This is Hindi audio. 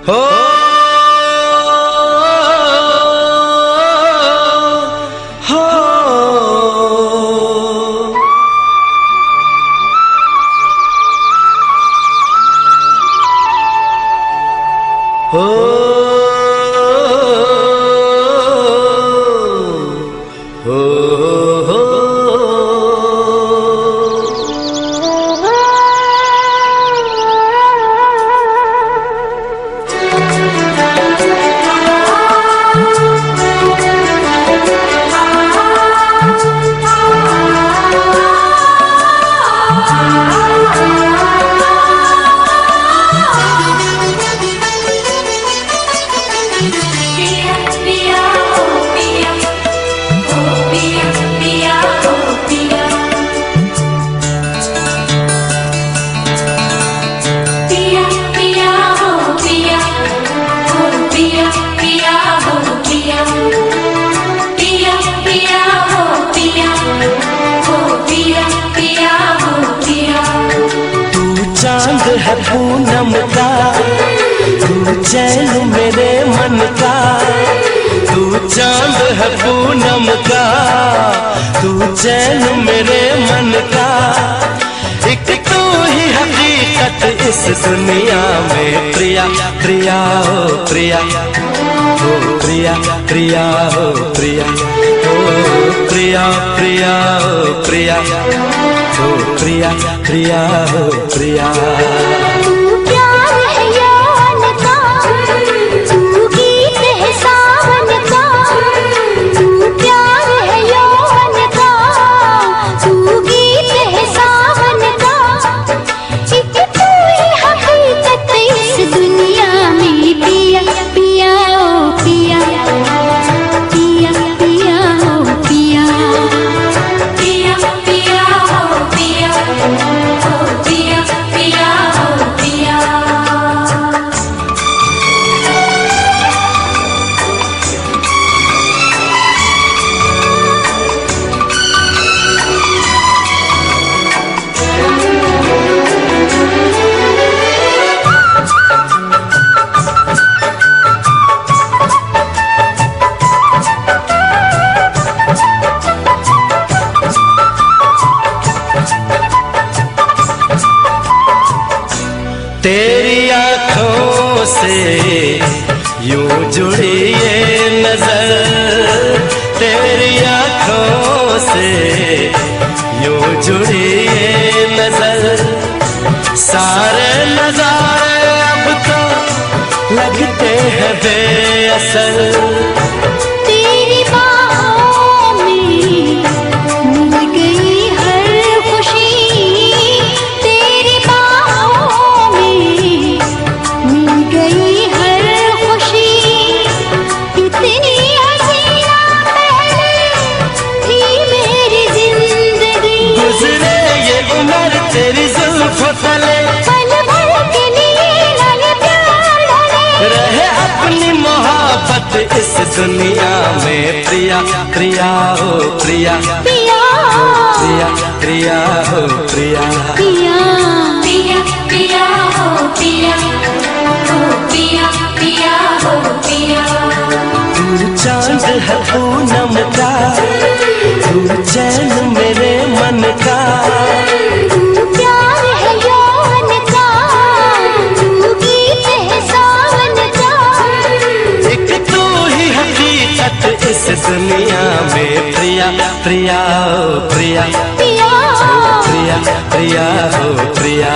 हो है पूनम का, तू चैन मेरे मन का। तू चांद है पूनम का, तू चैन मेरे मन का। एक तू ही हकीकत इस दुनिया में, प्रिया प्रिया हो प्रिया, हो प्रिया प्रिया हो प्रिया, हो प्रिया प्रिया हो प्रिया, हो प्रिया प्रिया हो प्रिया। तू प्यार है यौवन का, तू गीत है सावन का। तू प्यार है यौवन का, तू गीत है सावन का। एक तू ही हकीकत इस दुनिया में, पिया पिया ओ पिया, पिया पिया ओ पिया, पिया पिया ओ पिया, ओ पिया पिया ओ पिया। तेरी आँखों से यूं जुड़ी ये नजर, तेरी आँखों से यूं जुड़ी ये नजर। सारे नजारे अब तो लगते हैं बेअसर। तेरी बाहों में मिल गई हर खुशी, तेरी बाहों में मिल गई हर खुशी। इतनी हसीना पहले थी मेरी जिंदगी, गुजरे ये उम्र तेरी जुल्फों तले, पल भर के लिए लगे प्यार ढले। रहे अपनी मोहब्बत इस दुनिया में, प्रिया प्रिया हो प्रिया, पिया प्रिया प्रिया हो प्रिया। पिया पिया पिया हो पिया, हो पिया पिया हो पिया। तू चांद है पूनम का, तू चैन मेरे मन का। तू प्यार है यौवन का, तू गीत है सावन का। एक तू ही हकीकत इस दुनिया में, प्रिया प्रिया हो प्रिया, पिया प्रिया प्रिया हो प्रिया।